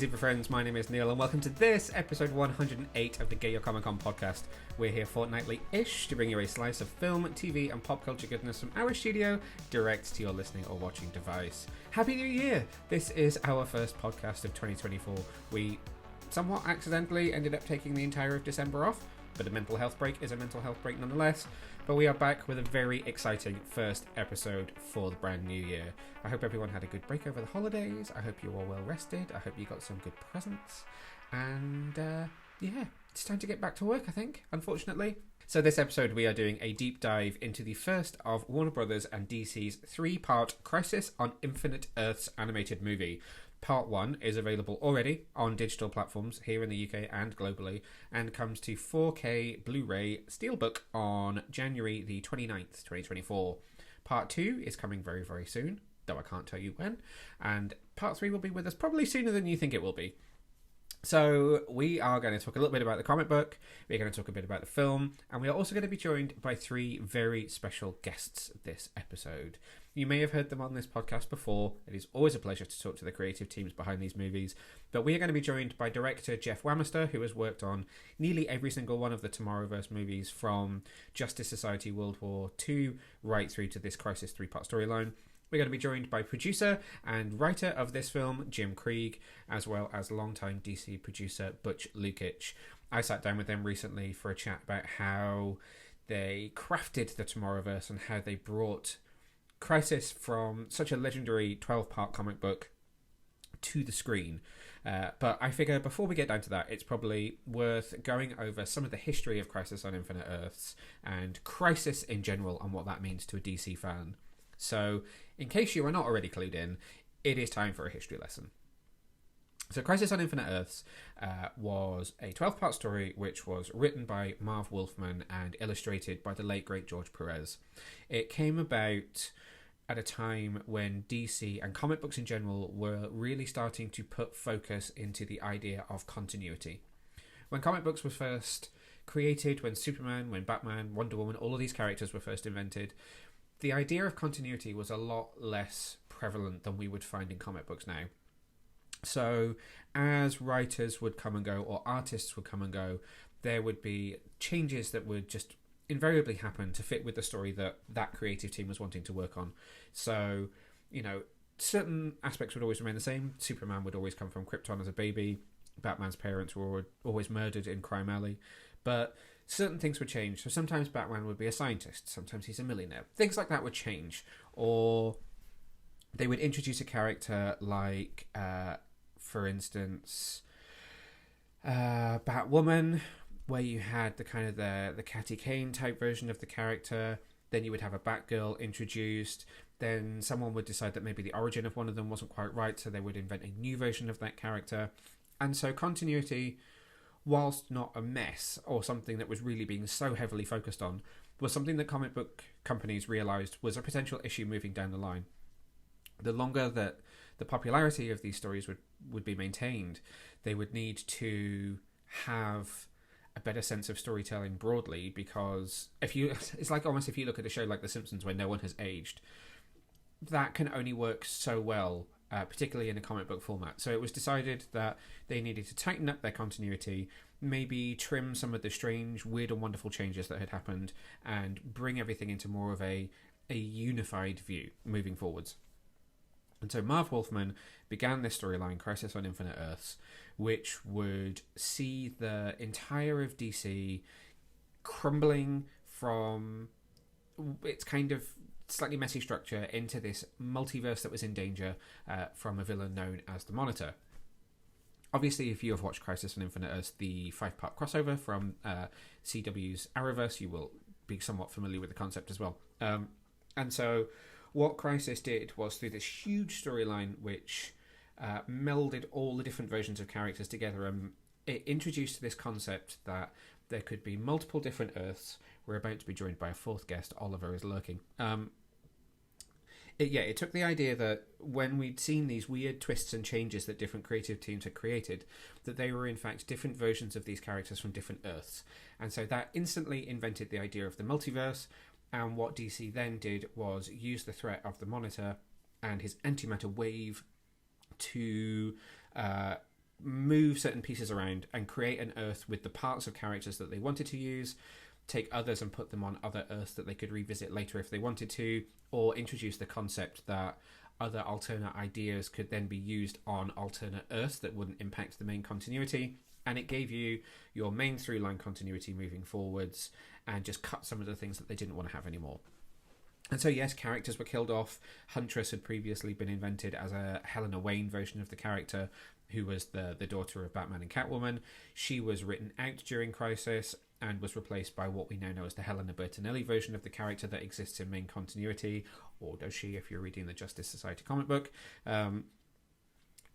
super friends, my name is Neil and welcome to this episode 108 of the Get Your Comic Con podcast. We're here fortnightly-ish to bring you a slice of film, TV and pop culture goodness from our studio direct to your listening or watching device. Happy New Year! This is our first podcast of 2024. We somewhat accidentally ended up taking the entire of December off, but a mental health break is a mental health break nonetheless. But we are back with a very exciting first episode for the brand new year. I hope everyone had a good break over the holidays. I hope you're all well rested. I hope you got some good presents. And yeah, it's time to get back to work, I think, unfortunately. So this episode we are doing a deep dive into the first of Warner Brothers and DC's three-part Crisis on Infinite Earths animated movie. Part 1 is available already on digital platforms here in the UK and globally, and comes to 4K Blu-ray Steelbook on January the 29th, 2024. Part 2 is coming very, very soon, though I can't tell you when, and Part 3 will be with us probably sooner than you think it will be. So we are going to talk a little bit about the comic book, we're going to talk a bit about the film, and we are also going to be joined by three very special guests this episode. You may have heard them on this podcast before. It is always a pleasure to talk to the creative teams behind these movies. But we are going to be joined by director Jeff Wamester, who has worked on nearly every single one of the Tomorrowverse movies from Justice Society World War II right through to this Crisis three-part storyline. We're going to be joined by producer and writer of this film, Jim Krieg, as well as longtime DC producer Butch Lukic. I sat down with them recently for a chat about how they crafted the Tomorrowverse and how they brought Crisis from such a legendary 12-part comic book to the screen. But I figure before we get down to that, it's probably worth going over some of the history of Crisis on Infinite Earths and Crisis in general and what that means to a DC fan. So, in case you are not already clued in, it is time for a history lesson. So Crisis on Infinite Earths was a 12-part story which was written by Marv Wolfman and illustrated by the late great George Perez. It came about at a time when DC and comic books in general were really starting to put focus into the idea of continuity. When comic books were first created, when Superman, when Batman, Wonder Woman, all of these characters were first invented, the idea of continuity was a lot less prevalent than we would find in comic books now. So as writers would come and go, or artists would come and go, there would be changes that would just invariably happen to fit with the story that that creative team was wanting to work on. So, you know, certain aspects would always remain the same. Superman would always come from Krypton as a baby. Batman's parents were always murdered in Crime Alley. But certain things would change. So sometimes Batman would be a scientist. Sometimes he's a millionaire. Things like that would change. Or they would introduce a character like, for instance, Batwoman, where you had the kind of the Catty Kane type version of the character. Then you would have a Batgirl introduced. Then someone would decide that maybe the origin of one of them wasn't quite right, so they would invent a new version of that character. And so continuity, whilst not a mess or something that was really being so heavily focused on, was something that comic book companies realised was a potential issue moving down the line. The longer that the popularity of these stories would be maintained, they would need to have a better sense of storytelling broadly, because it's like almost if you look at a show like The Simpsons where no one has aged, that can only work so well, particularly in a comic book format. So it was decided that they needed to tighten up their continuity, maybe trim some of the strange, weird and wonderful changes that had happened, and bring everything into more of a unified view moving forwards. And so Marv Wolfman began this storyline, Crisis on Infinite Earths, which would see the entire of DC crumbling from its kind of slightly messy structure into this multiverse that was in danger from a villain known as the Monitor. Obviously, if you have watched Crisis on Infinite Earths, the 5-part crossover from CW's Arrowverse, you will be somewhat familiar with the concept as well. And so what Crisis did was, through this huge storyline which melded all the different versions of characters together, and it introduced this concept that there could be multiple different Earths. We're about to be joined by a fourth guest. Oliver is lurking. It took the idea that when we'd seen these weird twists and changes that different creative teams had created, that they were in fact different versions of these characters from different Earths. And so that instantly invented the idea of the multiverse. And what DC then did was use the threat of the Monitor and his antimatter wave to move certain pieces around and create an Earth with the parts of characters that they wanted to use, take others and put them on other Earths that they could revisit later if they wanted to, or introduce the concept that other alternate ideas could then be used on alternate Earths that wouldn't impact the main continuity. And it gave you your main through line continuity moving forwards and just cut some of the things that they didn't want to have anymore. And so, yes, characters were killed off. Huntress had previously been invented as a Helena Wayne version of the character, who was the daughter of Batman and Catwoman. She was written out during Crisis and was replaced by what we now know as the Helena Bertinelli version of the character that exists in main continuity, or does she if you're reading the Justice Society comic book.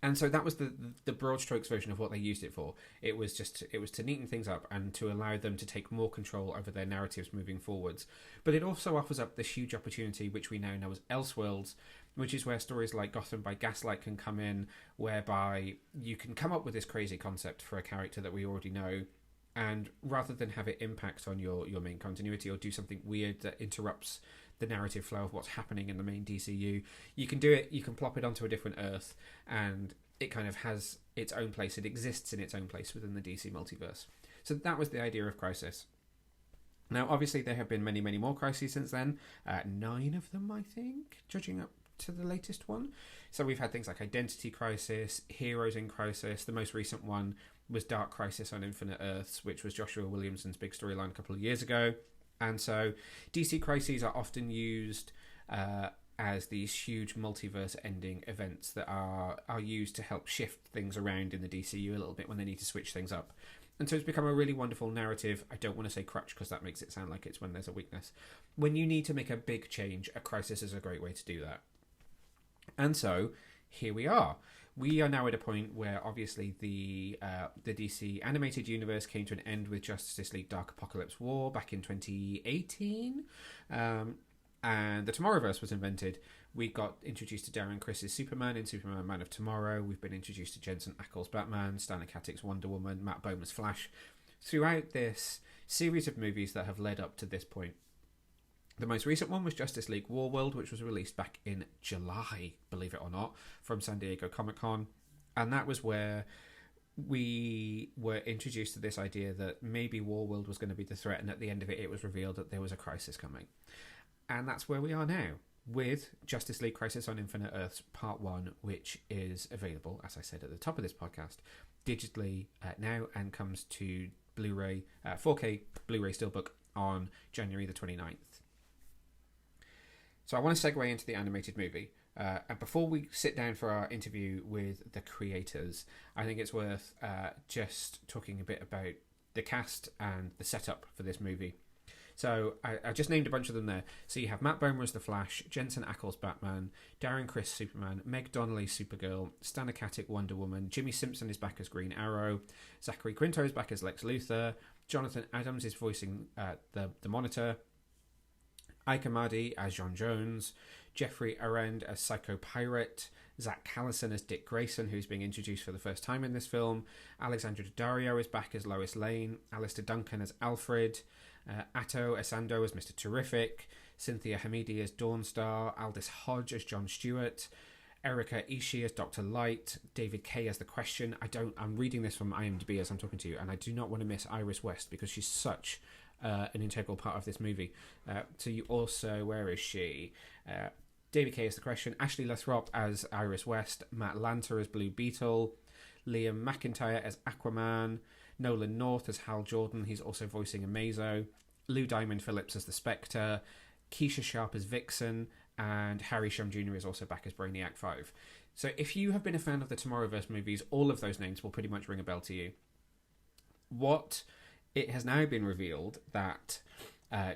And so that was the broad strokes version of what they used it for. It was to neaten things up and to allow them to take more control over their narratives moving forwards. But it also offers up this huge opportunity, which we now know as Elseworlds, which is where stories like Gotham by Gaslight can come in, whereby you can come up with this crazy concept for a character that we already know, and rather than have it impact on your main continuity or do something weird that interrupts the narrative flow of what's happening in the main DCU, you can do it, you can plop it onto a different Earth, and it kind of has its own place. It exists in its own place within the DC multiverse. So that was the idea of Crisis. Now, obviously, there have been many, many more crises since then. 9 of them, I think, judging up to the latest one. So we've had things like Identity Crisis, Heroes in Crisis. The most recent one was Dark Crisis on Infinite Earths, which was Joshua Williamson's big storyline a couple of years ago. And so DC crises are often used as these huge multiverse ending events that are used to help shift things around in the DCU a little bit when they need to switch things up. And so it's become a really wonderful narrative. I don't want to say crutch because that makes it sound like it's when there's a weakness. When you need to make a big change, a crisis is a great way to do that. And so here we are. We are now at a point where obviously the DC animated universe came to an end with Justice League Dark Apocalypse War back in 2018. And the Tomorrowverse was invented. We got introduced to Darren Criss's Superman in Superman Man of Tomorrow. We've been introduced to Jensen Ackles' Batman, Stan Akatic's Wonder Woman, Matt Bomer's Flash. Throughout this series of movies that have led up to this point. The most recent one was Justice League Warworld, which was released back in July, believe it or not, from San Diego Comic-Con. And that was where we were introduced to this idea that maybe Warworld was going to be the threat, and at the end of it, it was revealed that there was a crisis coming. And that's where we are now, with Justice League Crisis on Infinite Earths Part 1, which is available, as I said at the top of this podcast, digitally now, and comes to Blu-ray, 4K Blu-ray Steelbook on January the 29th. So I want to segue into the animated movie. And before we sit down for our interview with the creators, I think it's worth just talking a bit about the cast and the setup for this movie. So I just named a bunch of them there. So you have Matt Bomer as the Flash, Jensen Ackles Batman, Darren Criss Superman, Meg Donnelly Supergirl, Stan Akatic Wonder Woman, Jimmy Simpson is back as Green Arrow, Zachary Quinto is back as Lex Luthor, Jonathan Adams is voicing the Monitor, Ike Amadi as John Jones, Jeffrey Arend as Psycho Pirate, Zach Callison as Dick Grayson, who's being introduced for the first time in this film, Alexandra Daddario is back as Lois Lane, Alistair Duncan as Alfred, Atto Esando as Mr. Terrific, Cynthia Hamidi as Dawnstar, Aldous Hodge as John Stewart, Erica Ishii as Dr. Light, David Kay as The Question. I'm reading this from IMDb as I'm talking to you, and I do not want to miss Iris West because she's such an integral part of this movie. So you also, where is she? David Kay as The Question, Ashley Lathrop as Iris West, Matt Lanter as Blue Beetle, Liam McIntyre as Aquaman, Nolan North as Hal Jordan, he's also voicing Amazo, Lou Diamond Phillips as the Spectre, Keisha Sharp as Vixen, and Harry Shum Jr. is also back as Brainiac 5. So if you have been a fan of the Tomorrowverse movies, all of those names will pretty much ring a bell to you. It has now been revealed that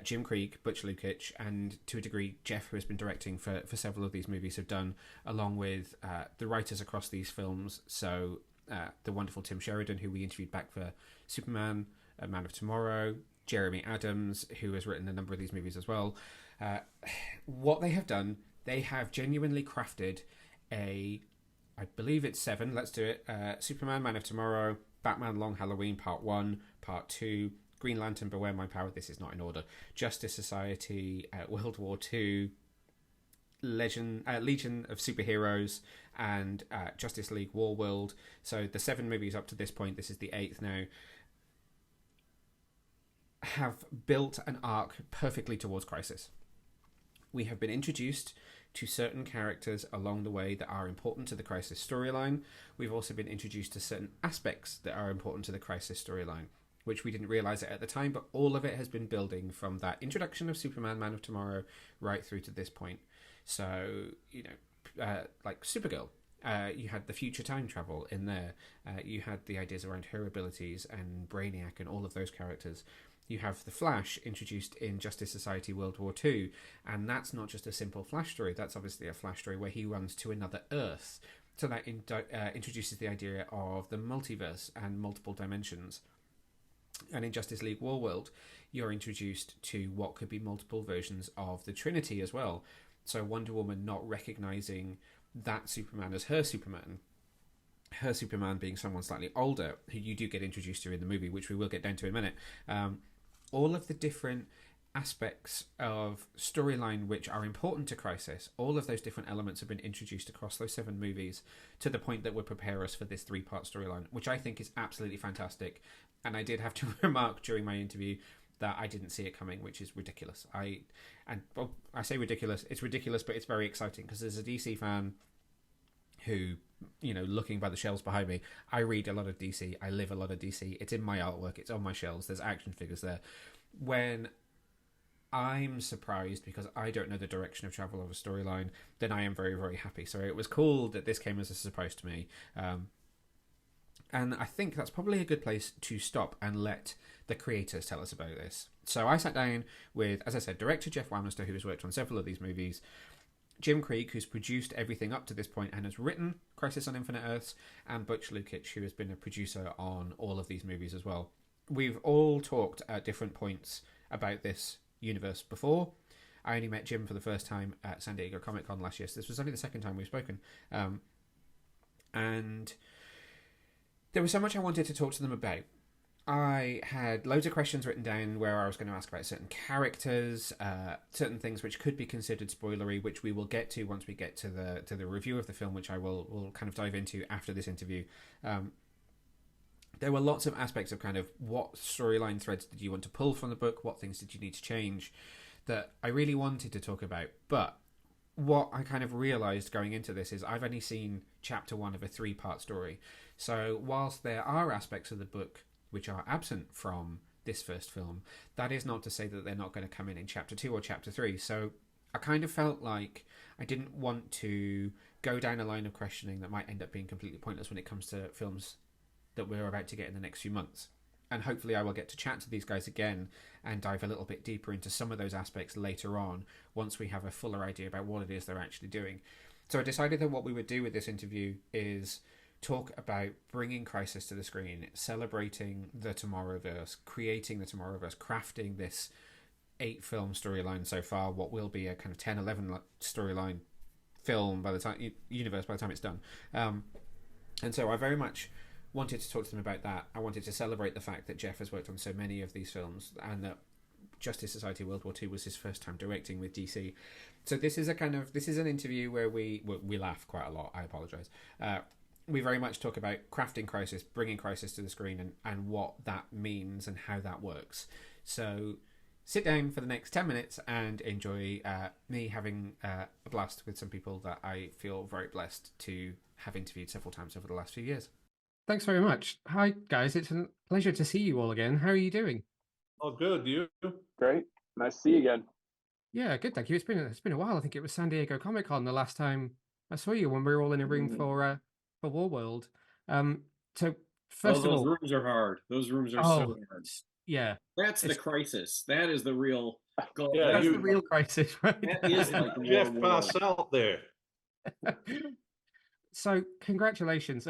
Jim Krieg, Butch Lukic, and to a degree Jeff, who has been directing for several of these movies, have done, along with the writers across these films. So the wonderful Tim Sheridan, who we interviewed back for Superman, Man of Tomorrow, Jeremy Adams, who has written a number of these movies as well. What they have done, they have genuinely crafted I believe it's 7, let's do it, Superman, Man of Tomorrow, Batman Long Halloween Part 1, Part 2, Green Lantern Beware My Power, this is not in order, Justice Society, World War II, Legion of Superheroes, and Justice League Warworld. So the 7 movies up to this point, this is the 8th now, have built an arc perfectly towards Crisis. We have been introduced to certain characters along the way that are important to the Crisis storyline. We've also been introduced to certain aspects that are important to the Crisis storyline, which we didn't realise it at the time, but all of it has been building from that introduction of Superman, Man of Tomorrow, right through to this point. So, like Supergirl, you had the future time travel in there. You had the ideas around her abilities and Brainiac and all of those characters. You have the Flash introduced in Justice Society World War II, and that's not just a simple Flash story. That's obviously a Flash story where he runs to another Earth. So that introduces the idea of the multiverse and multiple dimensions. And in Justice League Warworld, you're introduced to what could be multiple versions of the Trinity as well. So Wonder Woman not recognizing that Superman as her Superman being someone slightly older, who you do get introduced to in the movie, which we will get down to in a minute. All of the different aspects of storyline which are important to Crisis, all of those different elements have been introduced across those 7 movies to the point that would prepare us for this 3-part storyline, which I think is absolutely fantastic. And I did have to remark during my interview that I didn't see it coming, which is ridiculous. I say ridiculous. It's ridiculous, but it's very exciting because as a DC fan who, looking by the shelves behind me, I read a lot of DC. I live a lot of DC. It's in my artwork. It's on my shelves. There's action figures there. When I'm surprised because I don't know the direction of travel of a storyline, then I am very, very happy. So it was cool that this came as a surprise to me. And I think that's probably a good place to stop and let the creators tell us about this. So I sat down with, as I said, director Jeff Wamester, who has worked on several of these movies, Jim Krieg, who's produced everything up to this point and has written Crisis on Infinite Earths, and Butch Lukic, who has been a producer on all of these movies as well. We've all talked at different points about this universe before. I only met Jim for the first time at San Diego Comic-Con last year, so this was only the second time we've spoken. And there was so much I wanted to talk to them about. I had loads of questions written down where I was going to ask about certain characters, certain things which could be considered spoilery, which we will get to once we get to the review of the film, which I will kind of dive into after this interview. There were lots of aspects of kind of what storyline threads did you want to pull from the book, what things did you need to change, that I really wanted to talk about. But what I kind of realised going into this is I've only seen chapter 1 of a 3-part story. So whilst there are aspects of the book which are absent from this first film, that is not to say that they're not going to come in chapter 2 or chapter 3. So I kind of felt like I didn't want to go down a line of questioning that might end up being completely pointless when it comes to films that we're about to get in the next few months. And hopefully I will get to chat to these guys again and dive a little bit deeper into some of those aspects later on, once we have a fuller idea about what it is they're actually doing. So I decided that what we would do with this interview is talk about bringing Crisis to the screen, celebrating the Tomorrowverse, creating the Tomorrowverse, crafting this 8-film storyline so far, what will be a kind of 10, 11 storyline film by the time universe by the time it's done. And so I very much wanted to talk to them about that. I wanted to celebrate the fact that Jeff has worked on so many of these films and that Justice Society World War II was his first time directing with DC. So this is an interview where we laugh quite a lot. I apologise. We very much talk about crafting Crisis, bringing Crisis to the screen, and what that means and how that works. So sit down for the next 10 minutes and enjoy me having a blast with some people that I feel very blessed to have interviewed several times over the last few years. Thanks very much. Hi, guys. It's a pleasure to see you all again. How are you doing? Oh, good. You? Great. Nice to see you again. Yeah, good. Thank you. It's been a while. I think it was San Diego Comic-Con the last time I saw you when we were all in a room for Warworld. So first of all, those rooms are hard. Those rooms are so hard. Yeah, that's the Crisis. That is the real goal. Yeah, that's the real Crisis, right? That is like Jeff pass out there. So congratulations.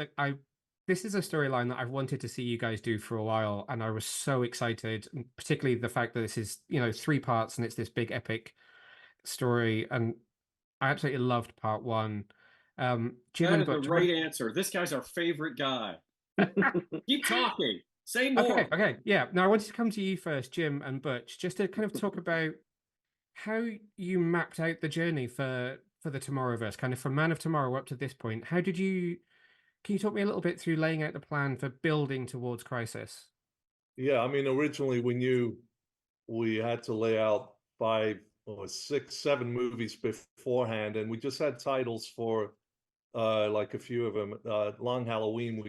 This is a storyline that I've wanted to see you guys do for a while, and I was so excited, particularly the fact that this is 3 parts and it's this big epic story, and I absolutely loved part 1. Jim that and is Butch, the right answer. This guy's our favorite guy. Keep talking. Say more. Okay. Yeah. Now I wanted to come to you first, Jim and Butch, just to kind of talk about how you mapped out the journey for for the Tomorrowverse, kind of from Man of Tomorrow up to this point? Can you talk me a little bit through laying out the plan for building towards Crisis? Yeah, I mean, originally we knew we had to lay out 5 or 6, 7 movies beforehand, and we just had titles for like a few of them. Long Halloween,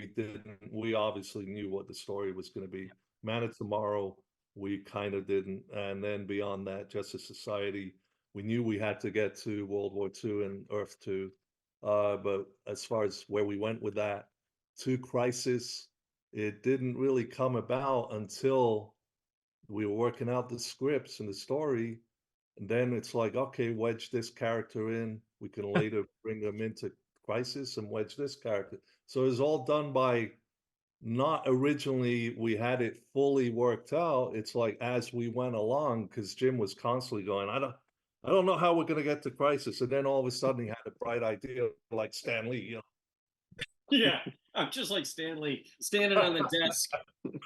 we obviously knew what the story was going to be. Man of Tomorrow, we kind of didn't. And then beyond that, Justice Society, we knew we had to get to World War II and Earth 2. But as far as where we went with that, to Crisis, it didn't really come about until we were working out the scripts and the story. And then it's like, okay, wedge this character in. We can later bring them into Crisis and wedge this character. So it's all done by not originally we had it fully worked out. It's like as we went along, because Jim was constantly going, I don't know how we're gonna get to Crisis. And then all of a sudden he had a bright idea like Stan Lee, Yeah, I'm just like Stanley standing on the desk, I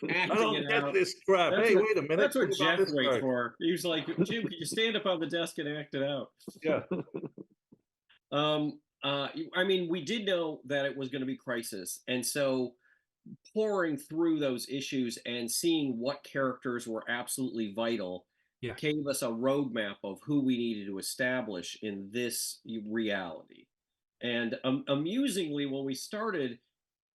acting don't it get out. this crap. That's Hey, what, wait a minute. that's what Think about Jeff this waits character. for. He was like, Jim, could you stand up on the desk and act it out? Yeah. I mean, we did know that it was going to be Crisis, and so pouring through those issues and seeing what characters were absolutely vital Yeah. gave us a roadmap of who we needed to establish in this reality. And amusingly, when we started,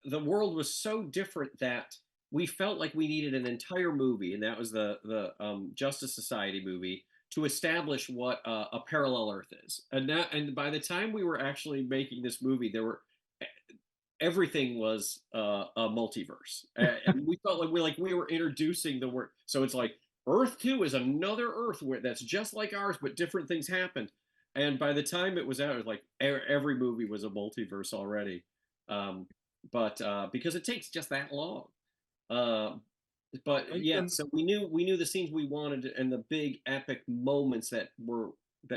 the world was so different that we felt like we needed an entire movie, and that was the Justice Society movie, to establish what a parallel Earth is. And by the time we were actually making this movie, everything was a multiverse, and we felt like we were introducing the word. So it's like Earth 2 is another Earth where that's just like ours, but different things happened. And by the time it was out, it was like every movie was a multiverse already. But because it takes just that long. Uh, but yeah, so we knew the scenes we wanted and the big epic moments that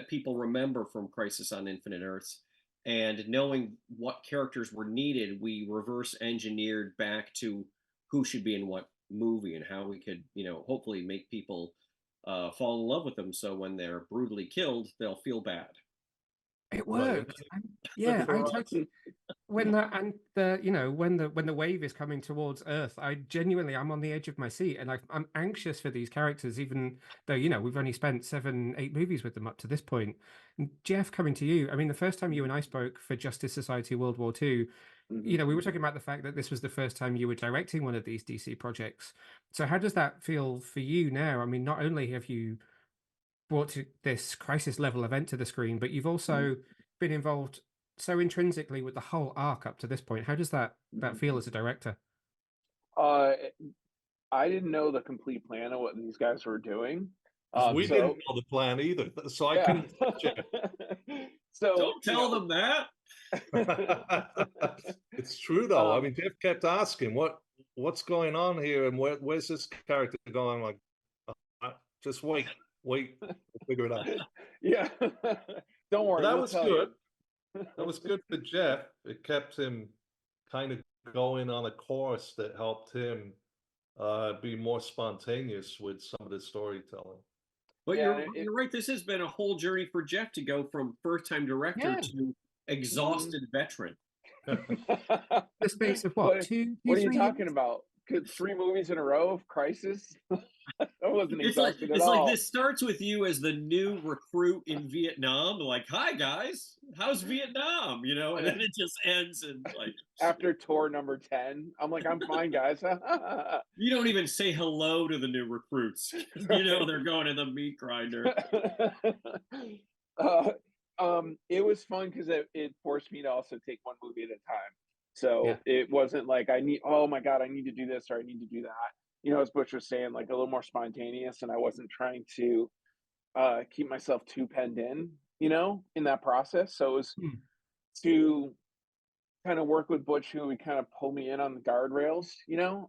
people remember from Crisis on Infinite Earths. And knowing what characters were needed, we reverse engineered back to who should be in what movie and how we could, hopefully make people fall in love with them. So when they're brutally killed, they'll feel bad. It Right. worked. Yeah, I totally when that and the when the wave is coming towards Earth, I'm on the edge of my seat, and I'm anxious for these characters, even though we've only spent 7, 8 movies with them up to this point. And Jeff, coming to you, I mean, the first time you and I spoke for Justice Society World War II, we were talking about the fact that this was the first time you were directing one of these DC projects. So how does that feel for you now? I mean, not only have you brought this crisis level event to the screen, but you've also been involved so intrinsically with the whole arc up to this point. How does that feel as a director? I didn't know the complete plan of what these guys were doing. We didn't know the plan either, so I couldn't touch it. So don't tell them that. It's true though. I mean, Jeff kept asking, "What's going on here, and where's this character going?" Like, just wait, we'll figure it out. Yeah, don't worry. That was good. That was good for Jeff. It kept him kind of going on a course that helped him be more spontaneous with some of the storytelling. But you're right. This has been a whole journey for Jeff to go from first-time director to exhausted veteran. The space of what? What are you talking about? 3 movies in a row of Crisis? I wasn't exhausted at all. It's like this starts with you as the new recruit in Vietnam, like, "Hi guys, how's Vietnam?" And then it just ends and like after tour number 10, I'm like, "I'm fine, guys." You don't even say hello to the new recruits. They're going to the meat grinder. It was fun because it forced me to also take one movie at a time. So it wasn't like oh my God, I need to do this or I need to do that. As Butch was saying, like a little more spontaneous, and I wasn't trying to keep myself too penned in, in that process. So it was to kind of work with Butch, who would kind of pull me in on the guardrails,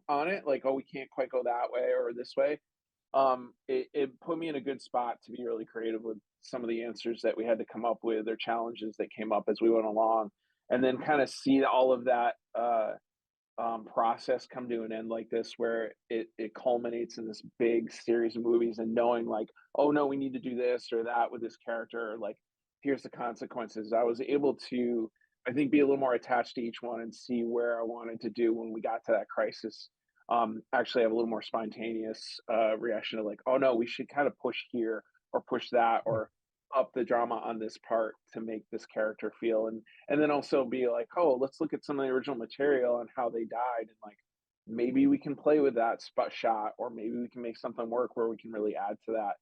on it, like, oh, we can't quite go that way or this way. It put me in a good spot to be really creative with some of the answers that we had to come up with or challenges that came up as we went along, and then kind of see all of that process come to an end like this, where it culminates in this big series of movies, and knowing like, oh no, we need to do this or that with this character, or like here's the consequences. I was able to, I think, be a little more attached to each one and see where I wanted to do when we got to that crisis. Actually have a little more spontaneous reaction to like, oh no, we should kind of push here or push that or up the drama on this part to make this character feel, and then also be like, oh, let's look at some of the original material and how they died, and like maybe we can play with that spot shot, or maybe we can make something work where we can really add to that.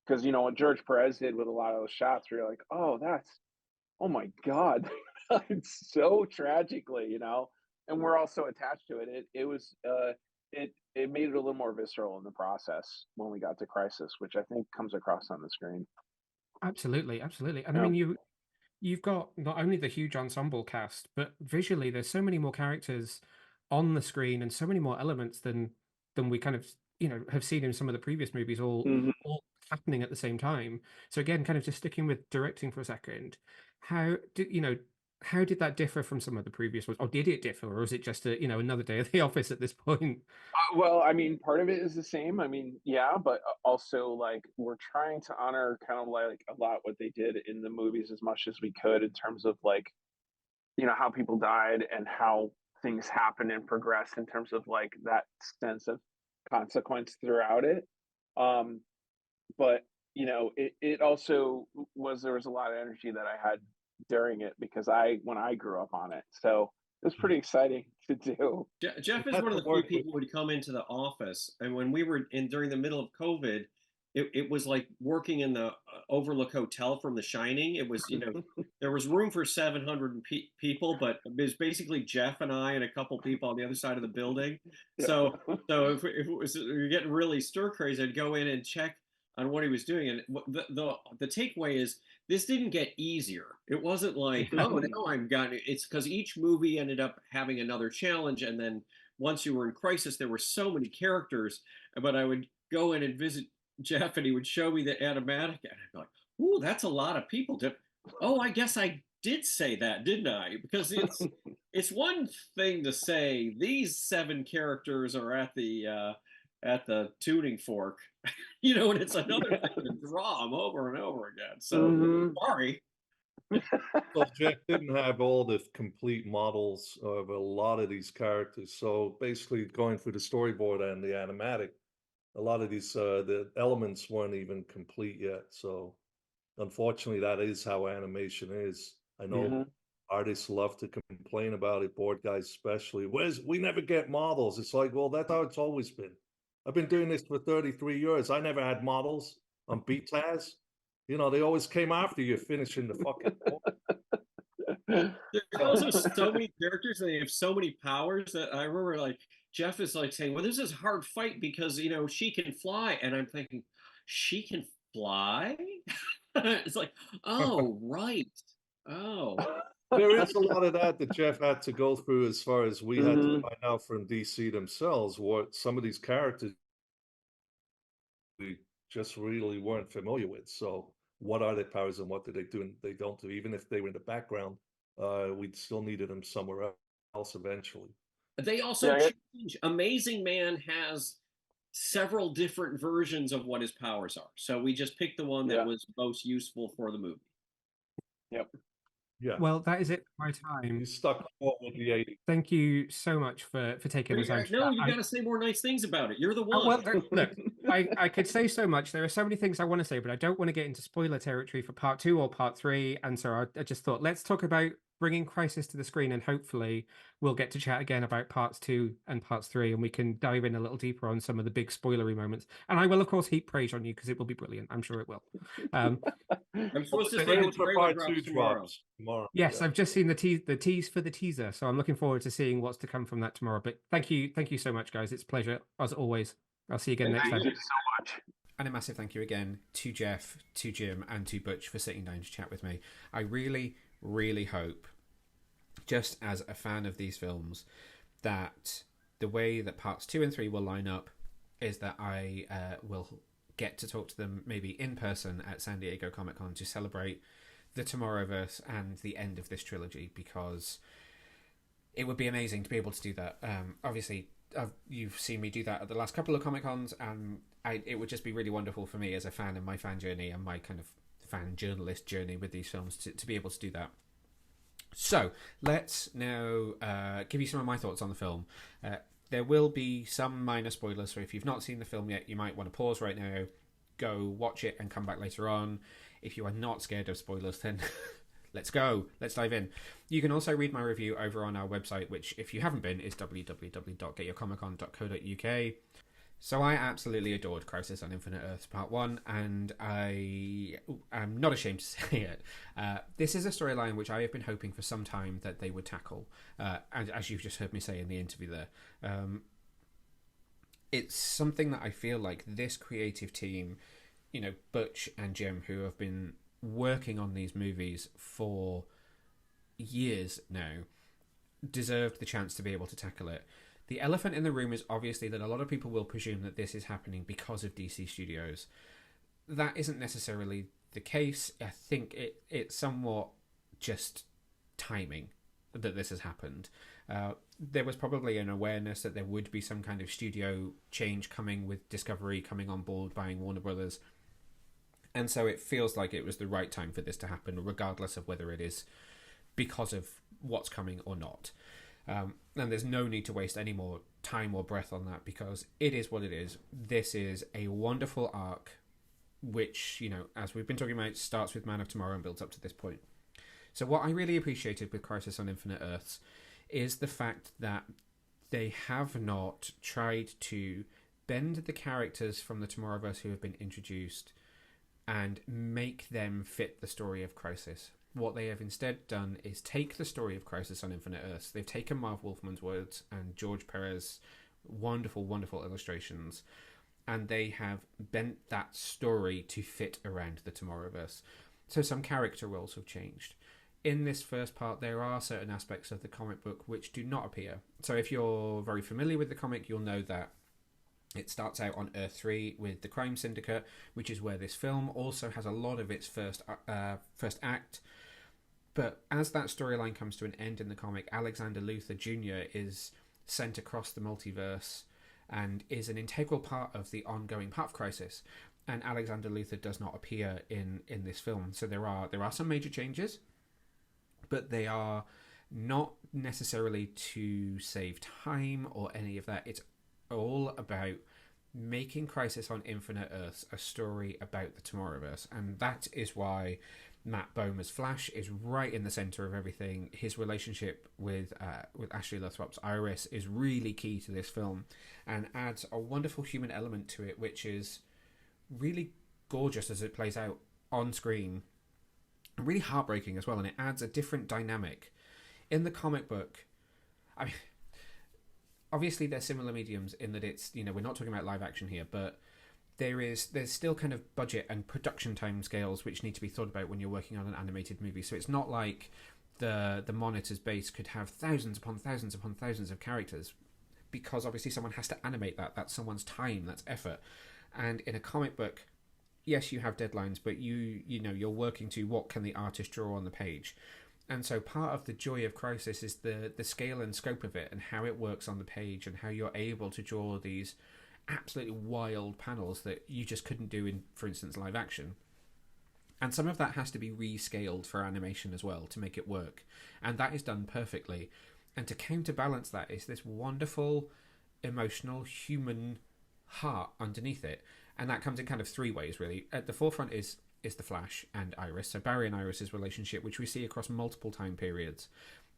Because you know what George Perez did with a lot of those shots, where you're like, oh, that's, oh my god, it's so tragically, you know, and we're all so attached to it. It was it made it a little more visceral in the process when we got to Crisis, which I think comes across on the screen. Absolutely, absolutely. And I Yeah. mean, you've got not only the huge ensemble cast, but visually there's so many more characters on the screen and so many more elements than we kind of have seen in some of the previous movies, Mhm. all happening at the same time. So again, kind of just sticking with directing for a second, how did how did that differ from some of the previous ones, or did it differ, or was it just a another day at the office at this point? Well, I mean, part of it is the same. I mean, yeah, but also like we're trying to honor kind of like a lot what they did in the movies as much as we could in terms of like, you know, how people died and how things happen and progress in terms of like that sense of consequence throughout it. Um, but you know, it also was, there was a lot of energy that I had during it because when I grew up on it, so it was pretty exciting to do. Jeff is Had one of to the few work with people who would come into the office, and when we were in during the middle of COVID, it was like working in the Overlook Hotel from The Shining. It was, there was room for 700 people, but it was basically Jeff and I and a couple people on the other side of the building. Yeah. So if it was, you're getting really stir crazy, I'd go in and check on what he was doing, and the takeaway is this didn't get easier. It wasn't like, oh, now I'm got it. It's because each movie ended up having another challenge, and then once you were in Crisis, there were so many characters. But I would go in and visit Jeff, and he would show me the animatic, and I'd be like, "Ooh, that's a lot of people." Oh, I guess I did say that, didn't I? Because it's one thing to say these 7 characters are at the tuning fork, and it's another thing to draw them over and over again. So Mhm. sorry. So Jeff didn't have all the complete models of a lot of these characters. So basically, going through the storyboard and the animatic, a lot of these the elements weren't even complete yet. So unfortunately, that is how animation is. I know Mhm. artists love to complain about it, board guys especially. We never get models. It's like, well, that's how it's always been. I've been doing this for 33 years. I never had models on BTAS. They always came after you finishing the fucking board. There's also so many characters and they have so many powers that I remember like Jeff is like saying, "Well, this is a hard fight because she can fly," and I'm thinking, "She can fly?" It's like, oh right, oh. There is a lot of that Jeff had to go through as far as we had to Mhm. find out from DC themselves what some of these characters we just really weren't familiar with. So what are their powers and what do they do and they don't do? Even if they were in the background, we'd still needed them somewhere else eventually. They also Yeah. change. Amazing Man has several different versions of what his powers are. So we just picked the one that Yeah. was most useful for the movie. Yep. Yeah. Well, that is it for my time. You stuck with the 80s. Thank you so much for taking the time to No, chat. you got to say more nice things about it. You're the Oh, well, one. look, I could say so much. There are so many things I want to say, but I don't want to get into spoiler territory for part 2 or part 3. And so I just thought, let's talk about bringing Crisis to the screen, and hopefully we'll get to chat again about parts 2 and parts 3, and we can dive in a little deeper on some of the big spoilery moments. And I will, of course, heap praise on you because it will be brilliant. I'm sure it will. I'm Well, supposed to the say the trailer for trailer part 2 tomorrow. drops tomorrow. Yes, Yeah. I've just seen the tease for the teaser, so I'm looking forward to seeing what's to come from that tomorrow. But thank you so much, guys. It's a pleasure as always. I'll see you again next time. Thank you so much. And a massive thank you again to Jeff, to Jim, and to Butch for sitting down to chat with me. I really, really hope, just as a fan of these films, that the way that parts 2 and 3 will line up is that I will get to talk to them maybe in person at San Diego Comic-Con to celebrate the Tomorrowverse and the end of this trilogy, because it would be amazing to be able to do that. Obviously, you've seen me do that at the last couple of Comic-Cons, and it would just be really wonderful for me as a fan and my fan journey and my kind of fan journalist journey with these films to be able to do that. So let's now give you some of my thoughts on the film. There will be some minor spoilers, so if you've not seen the film yet, you might want to pause right now, go watch it and come back later on. If you are not scared of spoilers, then let's go. Let's dive in. You can also read my review over on our website, which, if you haven't been, is www.getyourcomiccon.co.uk. So I absolutely adored Crisis on Infinite Earths Part 1, and I am not ashamed to say it. This is a storyline which I have been hoping for some time that they would tackle, and as you've just heard me say in the interview there. It's something that I feel like this creative team, Butch and Jim, who have been working on these movies for years now, deserved the chance to be able to tackle it. The elephant in the room is obviously that a lot of people will presume that this is happening because of DC Studios. That isn't necessarily the case. I think it's somewhat just timing that this has happened. There was probably an awareness that there would be some kind of studio change coming with Discovery coming on board, buying Warner Brothers. And so it feels like it was the right time for this to happen, regardless of whether it is because of what's coming or not. And there's no need to waste any more time or breath on that, because it is what it is. This is a wonderful arc, which, as we've been talking about, starts with Man of Tomorrow and builds up to this point. So what I really appreciated with Crisis on Infinite Earths is the fact that they have not tried to bend the characters from the Tomorrowverse who have been introduced and make them fit the story of Crisis. What they have instead done is take the story of Crisis on Infinite Earths. They've taken Marv Wolfman's words and George Perez's wonderful, wonderful illustrations, and they have bent that story to fit around the Tomorrowverse. So some character roles have changed. In this first part, there are certain aspects of the comic book which do not appear. So if you're very familiar with the comic, you'll know that it starts out on Earth 3 with the Crime Syndicate, which is where this film also has a lot of its first act. But as that storyline comes to an end in the comic, Alexander Luthor Jr. is sent across the multiverse and is an integral part of the ongoing Path Crisis. And Alexander Luthor does not appear in this film. So there are some major changes, but they are not necessarily to save time or any of that. It's all about making Crisis on Infinite Earths a story about the Tomorrowverse. And that is why Matt Bomer's Flash is right in the center of everything. His relationship with Ashley Lothrop's Iris is really key to this film and adds a wonderful human element to it, which is really gorgeous as it plays out on screen. Really heartbreaking as well, and it adds a different dynamic. In the comic book, I mean, obviously they're similar mediums in that it's, we're not talking about live action here, but there's still kind of budget and production time scales which need to be thought about when you're working on an animated movie. So it's not like the Monitor's base could have thousands upon thousands upon thousands of characters, because obviously someone has to animate that. That's someone's time, that's effort. And in a comic book, yes, you have deadlines, but you're working to what can the artist draw on the page. And so part of the joy of Crisis is the scale and scope of it and how it works on the page and how you're able to draw these absolutely wild panels that you just couldn't do in, for instance, live action. And some of that has to be rescaled for animation as well to make it work. And that is done perfectly. And to counterbalance that is this wonderful, emotional, human heart underneath it. And that comes in kind of three ways, really. At the forefront is the Flash and Iris. So Barry and Iris's relationship, which we see across multiple time periods.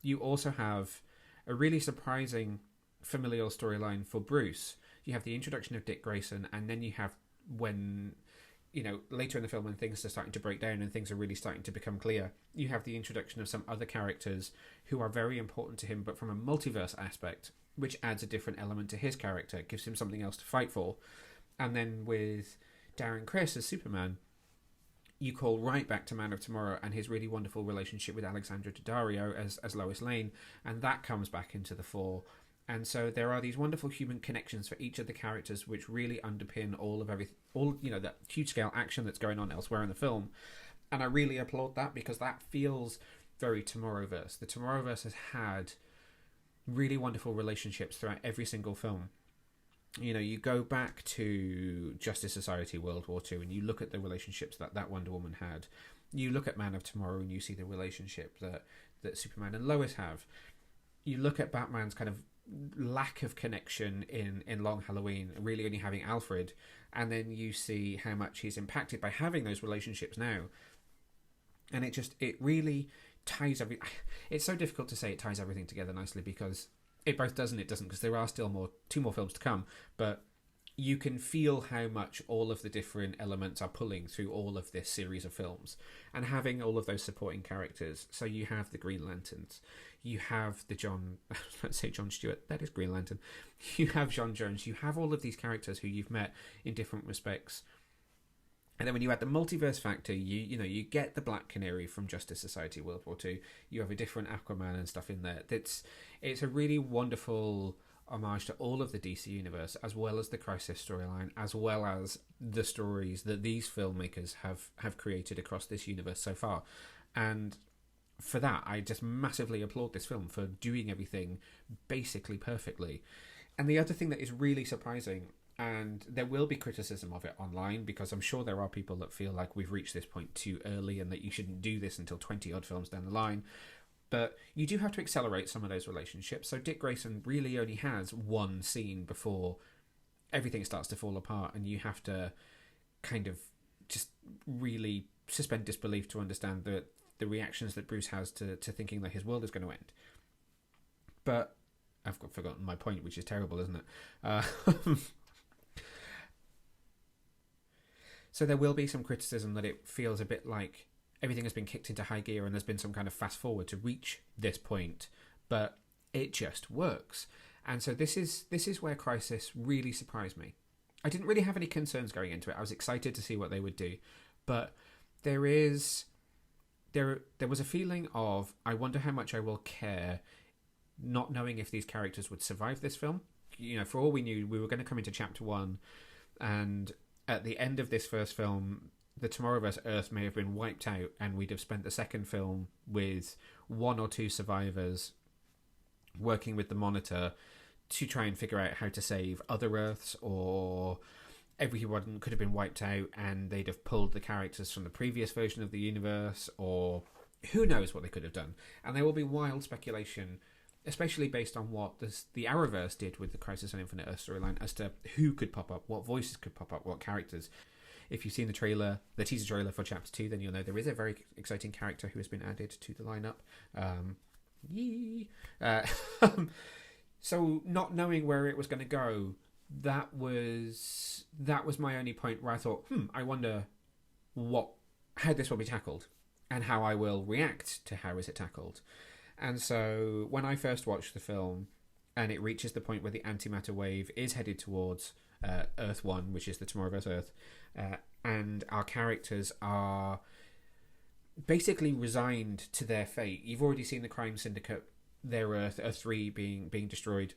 You also have a really surprising familial storyline for Bruce. You have the introduction of Dick Grayson, and then you have when, later in the film when things are starting to break down and things are really starting to become clear, you have the introduction of some other characters who are very important to him, but from a multiverse aspect, which adds a different element to his character, gives him something else to fight for. And then with Darren Criss as Superman, you call right back to Man of Tomorrow and his really wonderful relationship with Alexandra Daddario as Lois Lane, and that comes back into the fore. And so there are these wonderful human connections for each of the characters, which really underpin all that huge scale action that's going on elsewhere in the film. And I really applaud that, because that feels very Tomorrowverse. The Tomorrowverse has had really wonderful relationships throughout every single film. you go back to Justice Society World War II and you look at the relationships that Wonder Woman had. You look at Man of Tomorrow and you see the relationship that Superman and Lois have. You look at Batman's kind of lack of connection in Long Halloween, really only having Alfred, and then you see how much he's impacted by having those relationships now. And it really ties it's so difficult to say it ties everything together nicely, because it both does and it doesn't, because there are still two more films to come, but you can feel how much all of the different elements are pulling through all of this series of films, and having all of those supporting characters. So you have the Green Lanterns, you have let's say John Stewart, that is Green Lantern, you have John Jones, you have all of these characters who you've met in different respects. And then when you add the multiverse factor, you get the Black Canary from Justice Society World War II. You have a different Aquaman and stuff in there. It's a really wonderful homage to all of the DC universe, as well as the Crisis storyline, as well as the stories that these filmmakers have created across this universe so far. And for that, I just massively applaud this film for doing everything basically perfectly. And the other thing that is really surprising, and there will be criticism of it online, because I'm sure there are people that feel like we've reached this point too early and that you shouldn't do this until 20 odd films down the line. But you do have to accelerate some of those relationships. So Dick Grayson really only has one scene before everything starts to fall apart, and you have to kind of just really suspend disbelief to understand the reactions that Bruce has to thinking that his world is going to end. But I've forgotten my point, which is terrible, isn't it? So there will be some criticism that it feels a bit like everything has been kicked into high gear and there's been some kind of fast forward to reach this point, but it just works. And so this is where Crisis really surprised me. I didn't really have any concerns going into it. I was excited to see what they would do, but there was a feeling of, I wonder how much I will care, not knowing if these characters would survive this film. For all we knew, we were going to come into chapter 1, and at the end of this first film, the Tomorrowverse Earth may have been wiped out, and we'd have spent the second film with one or two survivors working with the Monitor to try and figure out how to save other Earths, or everyone could have been wiped out and they'd have pulled the characters from the previous version of the universe, or who knows what they could have done. And there will be wild speculation, especially based on what the Arrowverse did with the Crisis on Infinite Earth storyline, as to who could pop up, what voices could pop up, what characters. If you've seen the teaser trailer for Chapter 2, then you'll know there is a very exciting character who has been added to the lineup. So not knowing where it was going to go, that was my only point where I thought, I wonder how this will be tackled and how I will react to how is it tackled. And so when I first watched the film and it reaches the point where the antimatter wave is headed towards Earth 1, which is the Tomorrowverse Earth, and our characters are basically resigned to their fate. You've already seen the crime syndicate, their Earth 3 being destroyed.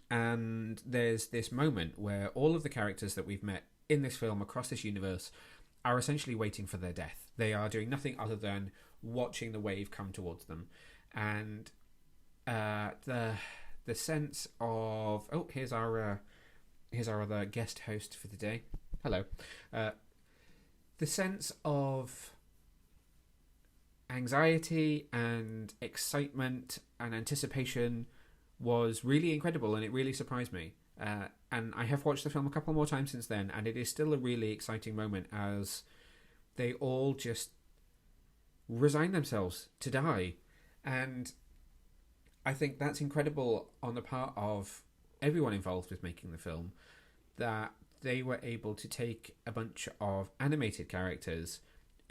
And there's this moment where all of the characters that we've met in this film across this universe are essentially waiting for their death. They are doing nothing other than watching the wave come towards them. And the sense of... Oh, here's our other guest host for the day. Hello. The sense of anxiety and excitement and anticipation was really incredible, and it really surprised me. And I have watched the film a couple more times since then, and it is still a really exciting moment as they all just resign themselves to die. And I think that's incredible on the part of everyone involved with making the film, that they were able to take a bunch of animated characters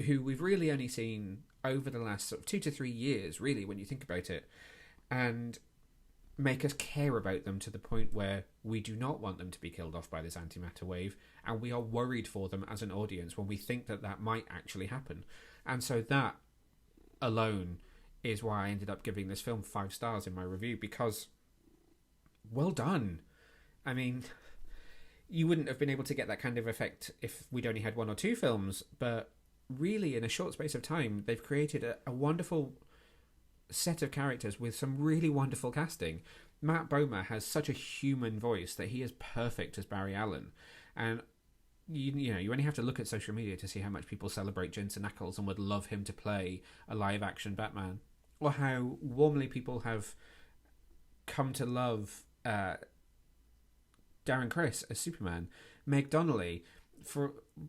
who we've really only seen over the last sort of 2 to 3 years, really, when you think about it, and make us care about them to the point where we do not want them to be killed off by this antimatter wave, and we are worried for them as an audience when we think that might actually happen. And so that alone is why I ended up giving this film 5 stars in my review, because well done. I mean, you wouldn't have been able to get that kind of effect if we'd only had 1 or 2 films, but really in a short space of time they've created a wonderful set of characters with some really wonderful casting. Matt Bomer has such a human voice that he is perfect as Barry Allen. And you only have to look at social media to see how much people celebrate Jensen Ackles and would love him to play a live-action Batman, or how warmly people have come to love Darren Criss as Superman. Meg Donnelly,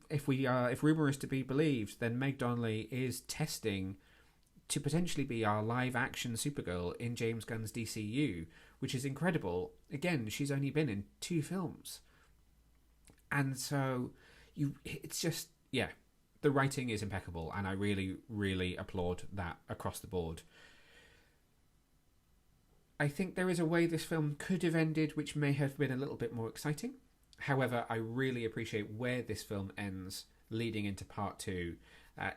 if rumor is to be believed, then Meg Donnelly is testing to potentially be our live-action Supergirl in James Gunn's DCU, which is incredible. Again, she's only been in 2 films. And so, it's just, yeah, the writing is impeccable, and I really, really applaud that across the board. I think there is a way this film could have ended which may have been a little bit more exciting. However, I really appreciate where this film ends, leading into part 2.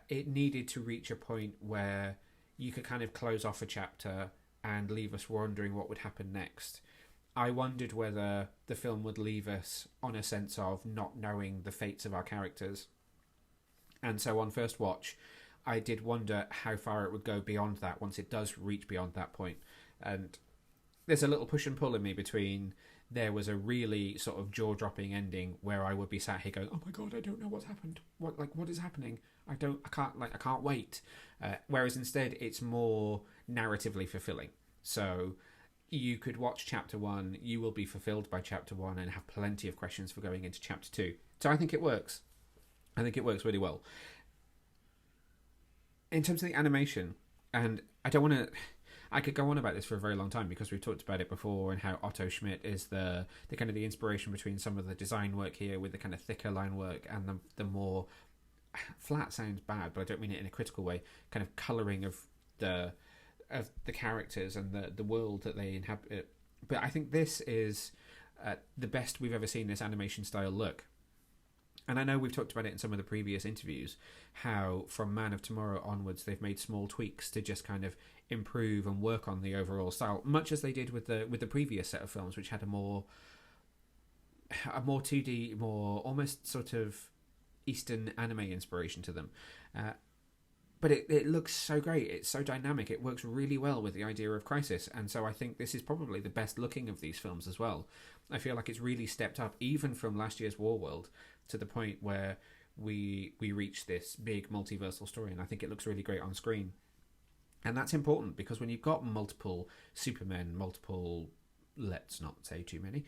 It needed to reach a point where you could kind of close off a chapter and leave us wondering what would happen next. I wondered whether the film would leave us on a sense of not knowing the fates of our characters. And so on first watch, I did wonder how far it would go beyond that once it does reach beyond that point. And there's a little push and pull in me between there was a really sort of jaw-dropping ending where I would be sat here going, oh my god, I don't know what's happened. What is happening? I can't wait. Whereas instead it's more narratively fulfilling. So you could watch chapter 1, you will be fulfilled by chapter 1 and have plenty of questions for going into chapter 2. So I think it works. I think it works really well. In terms of the animation, and I could go on about this for a very long time because we've talked about it before, and how Otto Schmidt is the kind of the inspiration between some of the design work here with the kind of thicker line work and the more flat sounds bad, but I don't mean it in a critical way, kind of colouring of the characters and the world that they inhabit. But I think this is the best we've ever seen this animation style look. And I know we've talked about it in some of the previous interviews, how from Man of Tomorrow onwards they've made small tweaks to just kind of improve and work on the overall style, much as they did with the previous set of films, which had a more 2D, more almost sort of Eastern anime inspiration to them. But it looks so great. It's so dynamic. It works really well with the idea of Crisis. And so I think this is probably the best looking of these films as well. I feel like it's really stepped up, even from last year's Warworld, to the point where we reach this big multiversal story. And I think it looks really great on screen. And that's important because when you've got multiple Supermen, let's not say too many,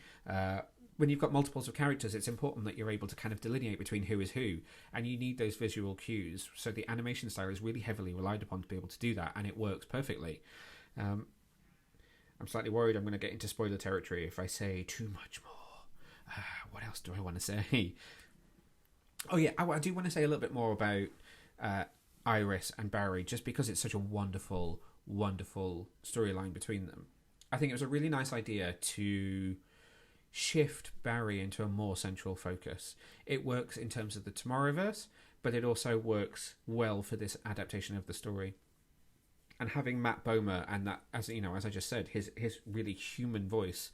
when you've got multiples of characters, it's important that you're able to kind of delineate between who is who, and you need those visual cues. So the animation style is really heavily relied upon to be able to do that, and it works perfectly. I'm slightly worried I'm going to get into spoiler territory if I say too much more. What else do I want to say? Oh yeah, I do want to say a little bit more about Iris and Barry, just because it's such a wonderful, wonderful storyline between them. I think it was a really nice idea to shift Barry into a more central focus. It works in terms of the Tomorrowverse, but it also works well for this adaptation of the story. And having Matt Bomer and that, as I just said, his really human voice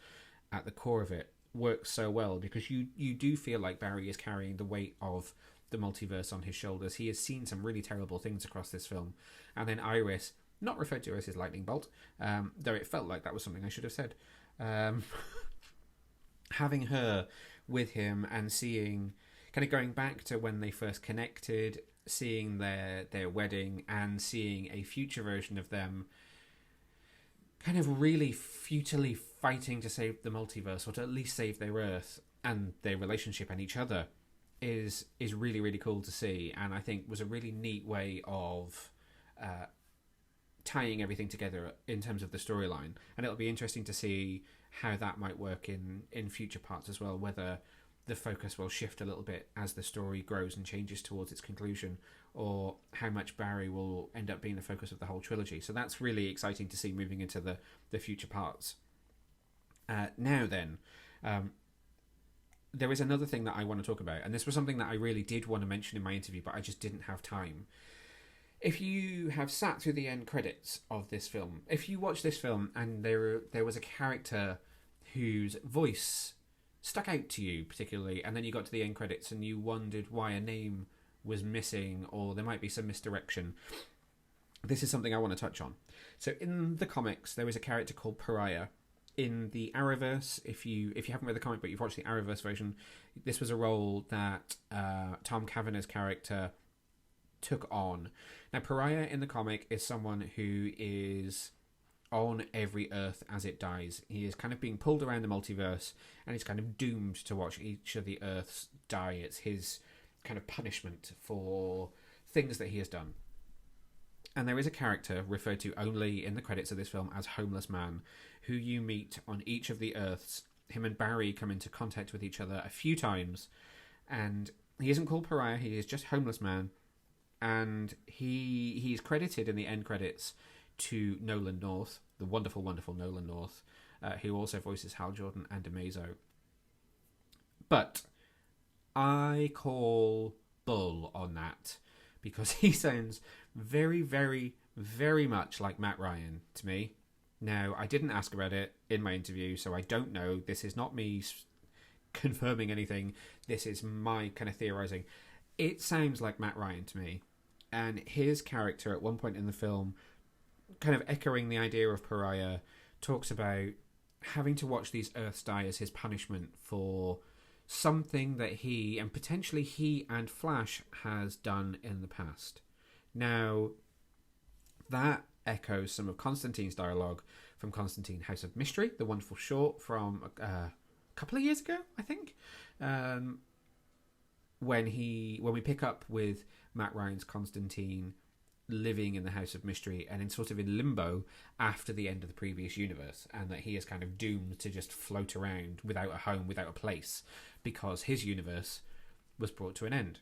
at the core of it works so well, because you do feel like Barry is carrying the weight of the multiverse on his shoulders. He has seen some really terrible things across this film. And then Iris, not referred to as his lightning bolt, though it felt like that was something I should have said. Having her with him and seeing, kind of going back to when they first connected, seeing their wedding and seeing a future version of them kind of really futilely fighting to save the multiverse, or to at least save their Earth and their relationship and each other, is really, really cool to see, and I think was a really neat way of tying everything together in terms of the storyline. And it'll be interesting to see how that might work in future parts as well, whether the focus will shift a little bit as the story grows and changes towards its conclusion, or how much Barry will end up being the focus of the whole trilogy. So that's really exciting to see moving into the future parts. Now then, there is another thing that I want to talk about, and this was something that I really did want to mention in my interview, but I just didn't have time. If you have sat through the end credits of this film, if you watch this film and there was a character whose voice stuck out to you particularly, and then you got to the end credits and you wondered why a name was missing, or there might be some misdirection, this is something I want to touch on. So in the comics, there is a character called Pariah, in the Arrowverse, if you haven't read the comic but you've watched the Arrowverse version, this was a role that Tom Cavanagh's character took on. Now, Pariah in the comic is someone who is on every Earth as it dies. He is kind of being pulled around the multiverse, and he's kind of doomed to watch each of the Earths die. It's his kind of punishment for things that he has done. And there is a character referred to only in the credits of this film as Homeless Man, who you meet on each of the Earths. Him and Barry come into contact with each other a few times, and he isn't called Pariah, he is just Homeless Man, and he's credited in the end credits to Nolan North, the wonderful, wonderful Nolan North, who also voices Hal Jordan and Amazo. But I call bull on that, because he sounds very, very, very much like Matt Ryan to me. Now, I didn't ask about it in my interview, so I don't know. This is not me confirming anything. This is my kind of theorizing. It sounds like Matt Ryan to me. And his character at one point in the film, kind of echoing the idea of Pariah, talks about having to watch these Earths die as his punishment for something that he, and potentially he and Flash, has done in the past. Now, that echoes some of Constantine's dialogue from Constantine House of Mystery, the wonderful short from a couple of years ago, I think, when we pick up with Matt Ryan's Constantine living in the House of Mystery and in sort of in limbo after the end of the previous universe, and that he is kind of doomed to just float around without a home, without a place, because his universe was brought to an end.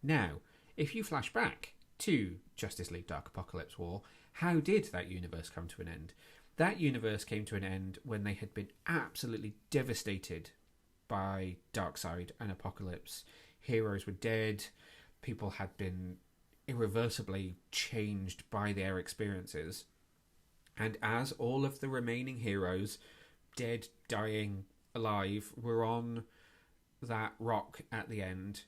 Now, if you flash back to Justice League Dark Apocalypse War, how did that universe come to an end? That universe came to an end when they had been absolutely devastated by Darkseid and Apocalypse. Heroes were dead, people had been irreversibly changed by their experiences, and as all of the remaining heroes, dead, dying, alive, were on that rock at the end,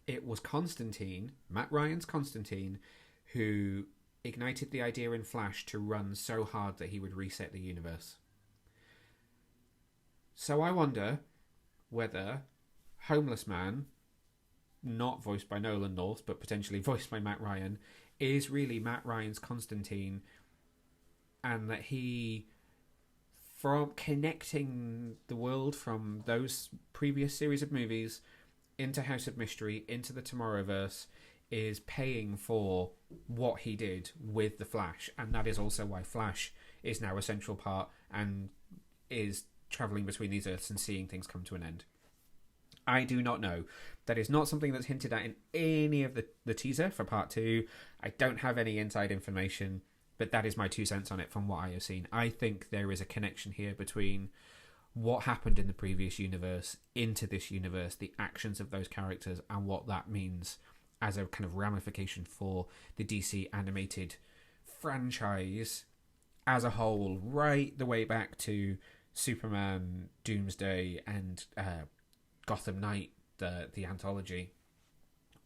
it was Constantine, Matt Ryan's Constantine, who ignited the idea in Flash to run so hard that he would reset the universe. So I wonder whether Homeless Man, not voiced by Nolan North, but potentially voiced by Matt Ryan, is really Matt Ryan's Constantine, and that he, from connecting the world from those previous series of movies into House of Mystery, into the Tomorrowverse, is paying for what he did with the Flash, and that is also why Flash is now a central part and is travelling between these Earths and seeing things come to an end. I do not know. That is not something that's hinted at in any of the teaser for part 2. I don't have any inside information, but that is my 2 cents on it from what I have seen. I think there is a connection here between what happened in the previous universe into this universe, the actions of those characters, and what that means as a kind of ramification for the DC animated franchise as a whole, right the way back to Superman, Doomsday, and Gotham Knight, the anthology.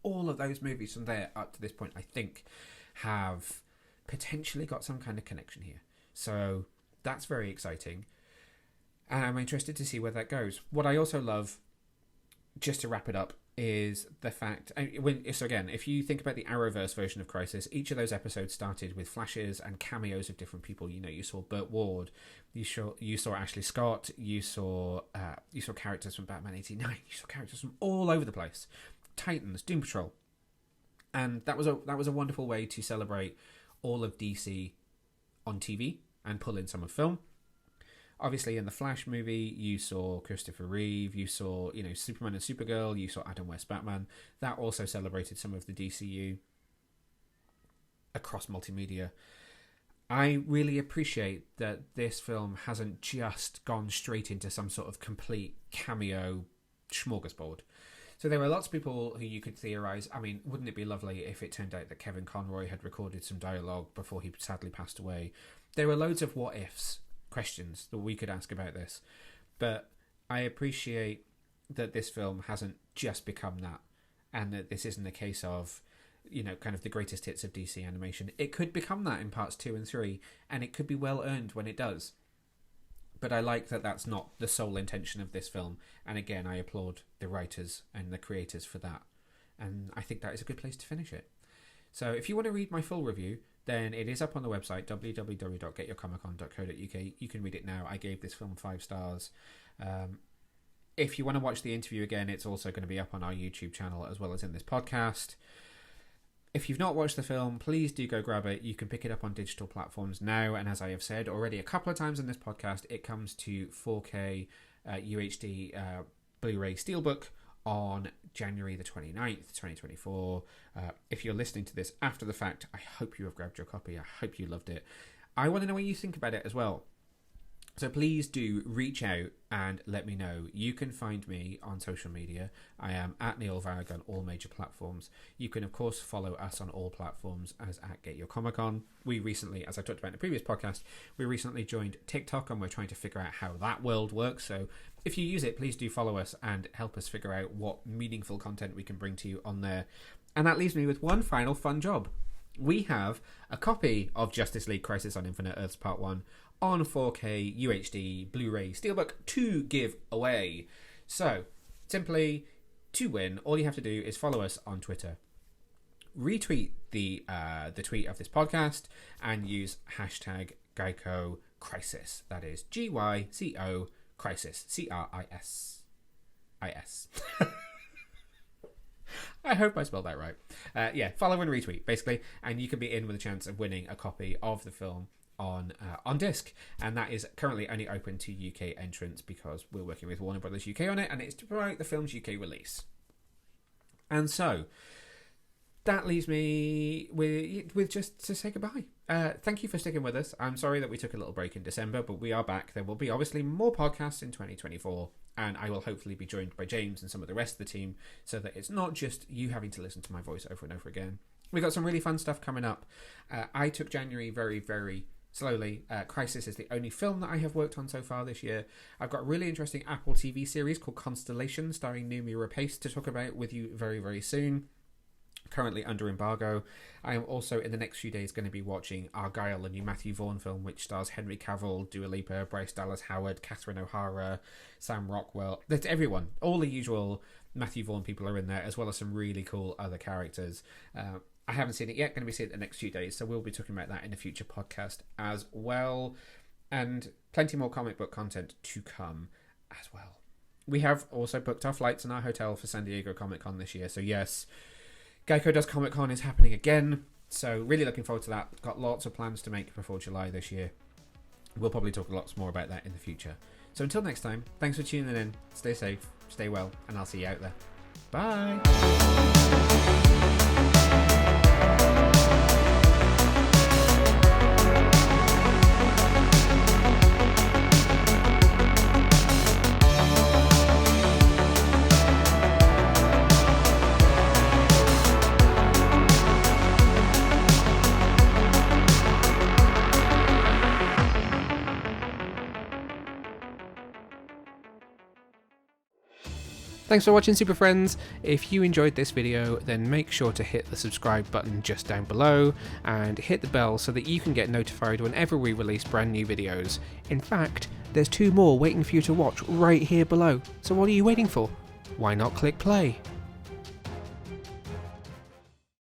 All of those movies from there up to this point, I think, have potentially got some kind of connection here. So that's very exciting. And I'm interested to see where that goes. What I also love, just to wrap it up, is the fact... So again, if you think about the Arrowverse version of Crisis, each of those episodes started with flashes and cameos of different people. You know, you saw Burt Ward, you saw Ashley Scott, you saw characters from Batman 89, you saw characters from all over the place. Titans, Doom Patrol. And that was a wonderful way to celebrate all of DC on TV and pull in some of film. Obviously, in the Flash movie, you saw Christopher Reeve, you saw, Superman and Supergirl, you saw Adam West Batman. That also celebrated some of the DCU across multimedia. I really appreciate that this film hasn't just gone straight into some sort of complete cameo smorgasbord. So there are lots of people who you could theorise. I mean, wouldn't it be lovely if it turned out that Kevin Conroy had recorded some dialogue before he sadly passed away? There are loads of what-ifs, questions that we could ask about this, but I appreciate that this film hasn't just become that, and that this isn't a case of, kind of the greatest hits of DC animation. It could become that in parts 2 and 3, and it could be well earned when it does. But I like that that's not the sole intention of this film. And again, I applaud the writers and the creators for that. And I think that is a good place to finish it. So if you want to read my full review, then it is up on the website, www.getyourcomiccon.co.uk. You can read it now. I gave this film 5 stars. If you want to watch the interview again, it's also going to be up on our YouTube channel as well as in this podcast. If you've not watched the film, please do go grab it. You can pick it up on digital platforms now. And as I have said already a couple of times in this podcast, it comes to 4K UHD Blu-ray Steelbook on January the 29th, 2024. If you're listening to this after the fact, I hope you have grabbed your copy. I hope you loved it. I want to know what you think about it as well. So please do reach out and let me know. You can find me on social media. I am at Neil Varg on all major platforms. You can, of course, follow us on all platforms as at Get Your Comic Con. We recently, as I talked about in the previous podcast, we recently joined TikTok and we're trying to figure out how that world works. So if you use it, please do follow us and help us figure out what meaningful content we can bring to you on there. And that leaves me with one final fun job. We have a copy of Justice League Crisis on Infinite Earths Part 1 on 4K UHD Blu-ray Steelbook to give away. So, simply, to win, all you have to do is follow us on Twitter. Retweet the tweet of this podcast and use hashtag Geico Crisis. That is GYCO Crisis. CRISIS. I hope I spelled that right. Follow and retweet, basically, and you can be in with a chance of winning a copy of the film on disc, and that is currently only open to UK entrants because we're working with Warner Brothers UK on it, and it's to promote the film's UK release. And so that leaves me with just to say goodbye. Thank you for sticking with us. I'm sorry that we took a little break in December, but we are back. There will be obviously more podcasts in 2024, and I will hopefully be joined by James and some of the rest of the team so that it's not just you having to listen to my voice over and over again. We've got some really fun stuff coming up. I took January very, very slowly. Crisis is the only film that I have worked on so far this year. I've got a really interesting Apple TV series called Constellation starring Noomi Rapace to talk about with you very, very soon. Currently under embargo. I am also in the next few days going to be watching Argylle, a new Matthew Vaughn film which stars Henry Cavill, Dua Lipa, Bryce Dallas Howard, Catherine O'Hara, Sam Rockwell. That's everyone. All the usual Matthew Vaughn people are in there, as well as some really cool other characters. I haven't seen it yet, going to be seeing it the next few days, so we'll be talking about that in a future podcast as well. And plenty more comic book content to come as well. We have also booked our flights and our hotel for San Diego Comic Con this year, so yes, Geico Does Comic Con is happening again, so really looking forward to that. Got lots of plans to make before July this year. We'll probably talk lots more about that in the future. So until next time, thanks for tuning in, stay safe, stay well, and I'll see you out there. Bye! Thanks for watching, Super Friends. If you enjoyed this video, then make sure to hit the subscribe button just down below and hit the bell so that you can get notified whenever we release brand new videos. In fact, there's 2 more waiting for you to watch right here below. So what are you waiting for? Why not click play?